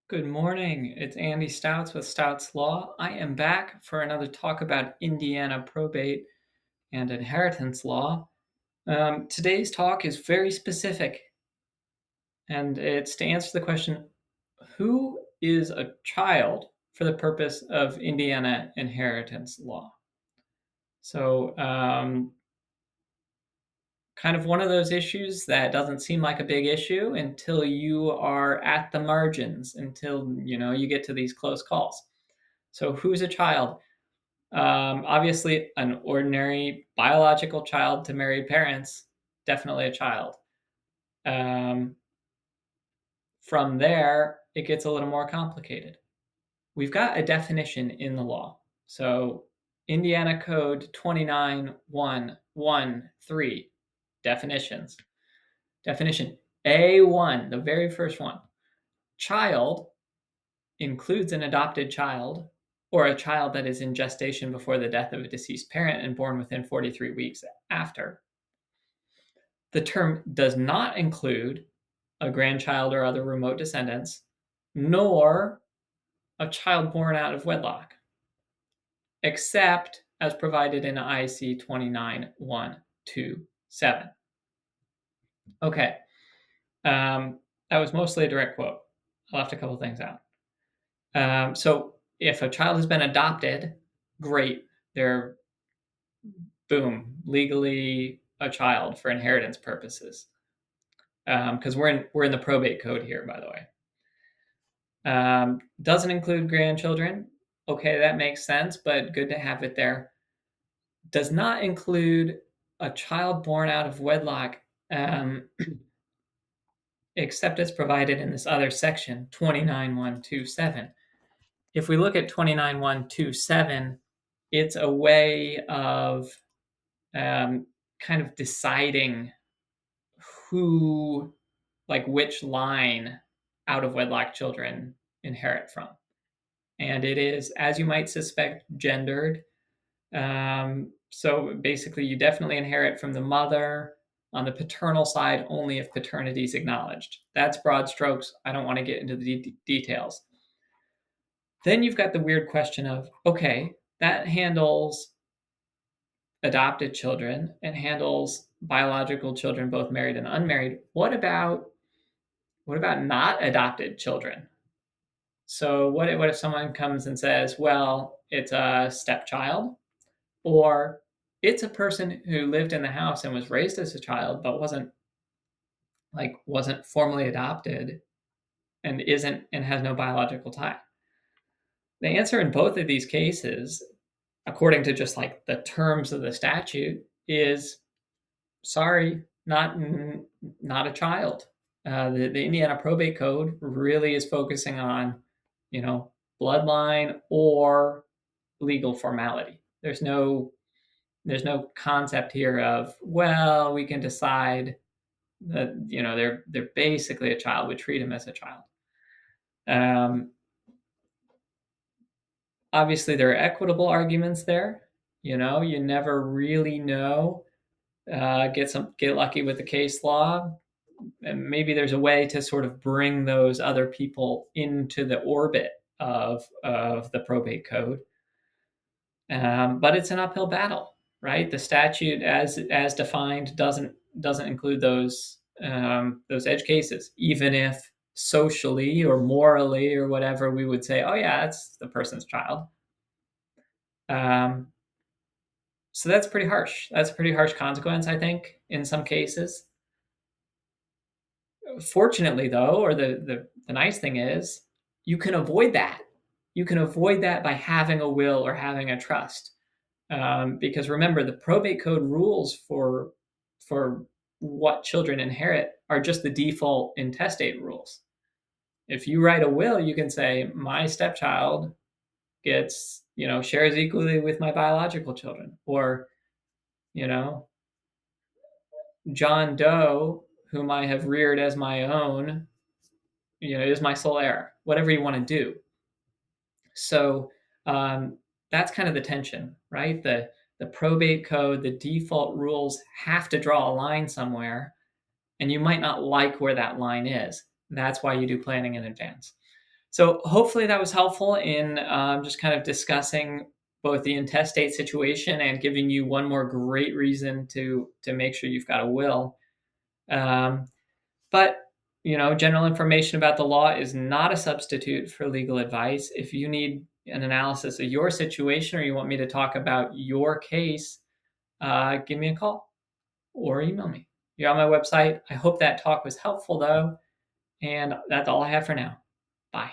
Good morning. It's Andy Stautz with Stautz Law. I am back for another talk about Indiana probate and inheritance law. Today's talk is very specific, and it's to answer the question, who is a child for the purpose of Indiana inheritance law? So, kind of one of those issues that doesn't seem like a big issue until you are at the margins, until you get to these close calls. So who's a child? Obviously, an ordinary biological child to married parents, definitely a child. Um, from there, it gets a little more complicated. We've got a definition in the law. So Indiana Code 29113, definitions. Definition A1, the very first one. Child includes an adopted child or a child that is in gestation before the death of a deceased parent and born within 43 weeks after. The term does not include a grandchild or other remote descendants, nor a child born out of wedlock, except as provided in IC 29127. Okay, that was mostly a direct quote. I left a couple things out. So if a child has been adopted, great. They're, boom, legally a child for inheritance purposes. Because we're in the probate code here, by the way. Doesn't include grandchildren. Okay, that makes sense, but good to have it there. Does not include a child born out of wedlock, except as provided in this other section, 29127. If we look at 29127, it's a way of kind of deciding who, like which line out of wedlock children inherit from. And it is, as you might suspect, gendered. So basically, you definitely inherit from the mother. On the paternal side, only if paternity is acknowledged. That's broad strokes. I don't want to get into the details. Then you've got the weird question of, okay, that handles adopted children and handles biological children, both married and unmarried. What about not adopted children? So what if someone comes and says, well, it's a stepchild, or it's a person who lived in the house and was raised as a child but wasn't formally adopted and has no biological tie? The answer in both of these cases, according to just like the terms of the statute, is sorry, not a child. The Indiana probate code really is focusing on, bloodline or legal formality. There's no concept here of, well, we can decide that they're basically a child. We treat them as a child. Obviously, there are equitable arguments there. You never really know. Get lucky with the case law, and maybe there's a way to sort of bring those other people into the orbit of the probate code. But it's an uphill battle, right? The statute, as defined, doesn't include those edge cases, even if socially or morally or whatever we would say, oh yeah, that's the person's child. So that's pretty harsh. That's a pretty harsh consequence, I think, in some cases. Fortunately, though, or the nice thing is, you can avoid that. You can avoid that by having a will or having a trust. Because remember, the probate code rules for what children inherit are just the default intestate rules. If you write a will, you can say, my stepchild gets, shares equally with my biological children, or, John Doe, whom I have reared as my own, is my sole heir, whatever you want to do. So that's kind of the tension, right? The probate code, the default rules have to draw a line somewhere, and you might not like where that line is. That's why you do planning in advance. So hopefully that was helpful in just kind of discussing both the intestate situation and giving you one more great reason to make sure you've got a will. But general information about the law is not a substitute for legal advice. If you need an analysis of your situation or you want me to talk about your case, give me a call or email me. You're on my website. I hope that talk was helpful, though. And that's all I have for now. Bye.